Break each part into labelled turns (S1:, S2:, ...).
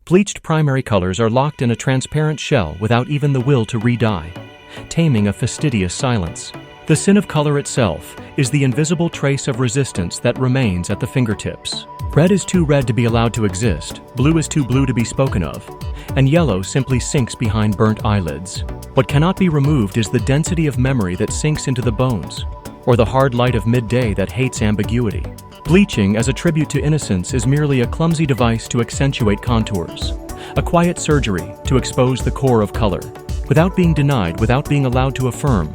S1: Bleached primary colors are locked in a transparent shell without even the will to re-dye, taming a fastidious silence. The sin of color itself is the invisible trace of resistance that remains at the fingertips. Red is too red to be allowed to exist, blue is too blue to be spoken of, and yellow simply sinks behind burnt eyelids. What cannot be removed is the density of memory that sinks into the bones, or the hard light of midday that hates ambiguity. Bleaching as a tribute to innocence is merely a clumsy device to accentuate contours, a quiet surgery to expose the core of color, without being denied, without being allowed to affirm.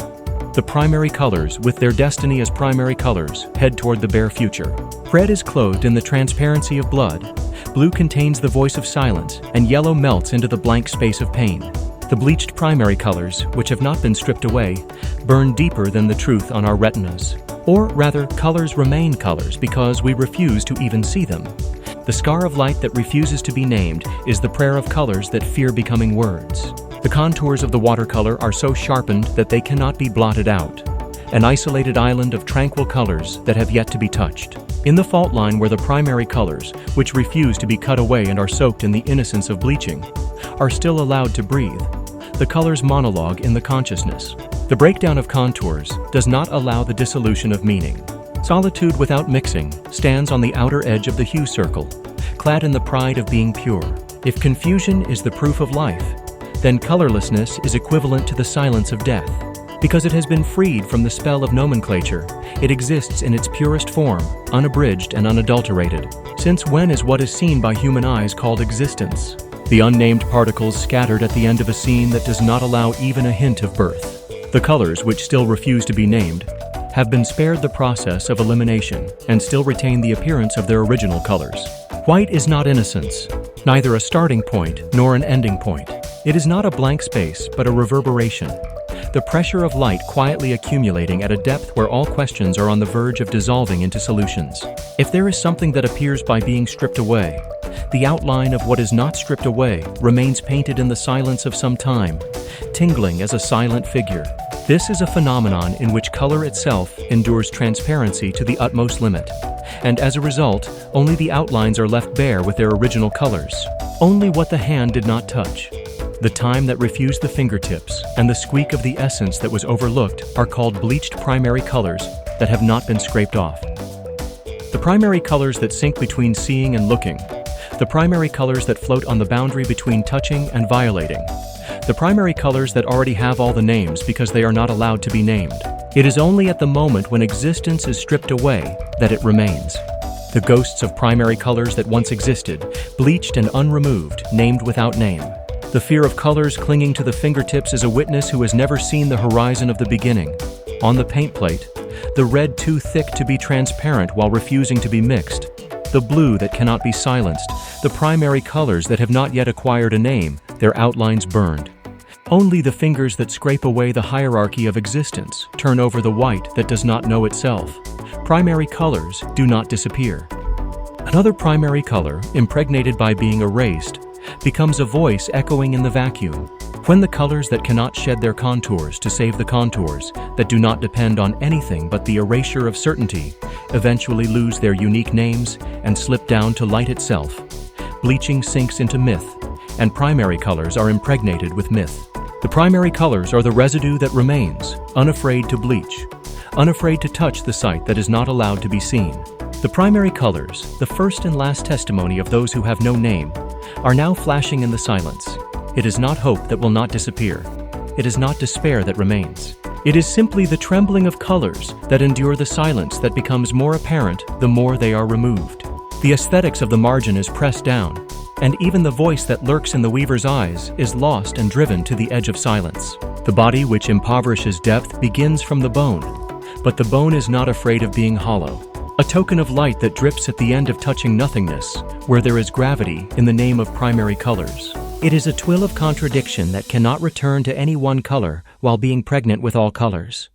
S1: The primary colors, with their destiny as primary colors, head toward the bare future. Red is clothed in the transparency of blood, blue contains the voice of silence, and yellow melts into the blank space of pain. The bleached primary colors, which have not been stripped away, burn deeper than the truth on our retinas. Or rather, colors remain colors because we refuse to even see them. The scar of light that refuses to be named is the prayer of colors that fear becoming words. The contours of the watercolor are so sharpened that they cannot be blotted out, an isolated island of tranquil colors that have yet to be touched. In the fault line where the primary colors, which refuse to be cut away and are soaked in the innocence of bleaching, are still allowed to breathe, the colors monologue in the consciousness. The breakdown of contours does not allow the dissolution of meaning. Solitude without mixing stands on the outer edge of the hue circle, clad in the pride of being pure. If confusion is the proof of life, then colorlessness is equivalent to the silence of death. Because it has been freed from the spell of nomenclature, it exists in its purest form, unabridged and unadulterated. Since when is what is seen by human eyes called existence? The unnamed particles scattered at the end of a scene that does not allow even a hint of birth. The colors, which still refuse to be named, have been spared the process of elimination and still retain the appearance of their original colors. White is not innocence, neither a starting point nor an ending point. It is not a blank space, but a reverberation. The pressure of light quietly accumulating at a depth where all questions are on the verge of dissolving into solutions. If there is something that appears by being stripped away, the outline of what is not stripped away remains painted in the silence of some time, tingling as a silent figure. This is a phenomenon in which color itself endures transparency to the utmost limit, and as a result, only the outlines are left bare with their original colors, only what the hand did not touch. The time that refused the fingertips and the squeak of the essence that was overlooked are called bleached primary colors that have not been scraped off. The primary colors that sink between seeing and looking, the primary colors that float on the boundary between touching and violating, the primary colors that already have all the names because they are not allowed to be named. It is only at the moment when existence is stripped away that it remains. The ghosts of primary colors that once existed, bleached and unremoved, named without name. The fear of colors clinging to the fingertips is a witness who has never seen the horizon of the beginning. On the paint plate, the red too thick to be transparent while refusing to be mixed. The blue that cannot be silenced, the primary colors that have not yet acquired a name, their outlines burned. Only the fingers that scrape away the hierarchy of existence turn over the white that does not know itself. Primary colors do not disappear. Another primary color, impregnated by being erased, becomes a voice echoing in the vacuum. When the colors that cannot shed their contours to save the contours, that do not depend on anything but the erasure of certainty, eventually lose their unique names and slip down to light itself, bleaching sinks into myth, and primary colors are impregnated with myth. The primary colors are the residue that remains, unafraid to bleach, unafraid to touch the sight that is not allowed to be seen. The primary colors, the first and last testimony of those who have no name, are now flashing in the silence. It is not hope that will not disappear. It is not despair that remains. It is simply the trembling of colors that endure the silence that becomes more apparent the more they are removed. The aesthetics of the margin is pressed down, and even the voice that lurks in the weaver's eyes is lost and driven to the edge of silence. The body which impoverishes depth begins from the bone, but the bone is not afraid of being hollow. A token of light that drips at the end of touching nothingness, where there is gravity in the name of primary colors. It is a twill of contradiction that cannot return to any one color while being pregnant with all colors.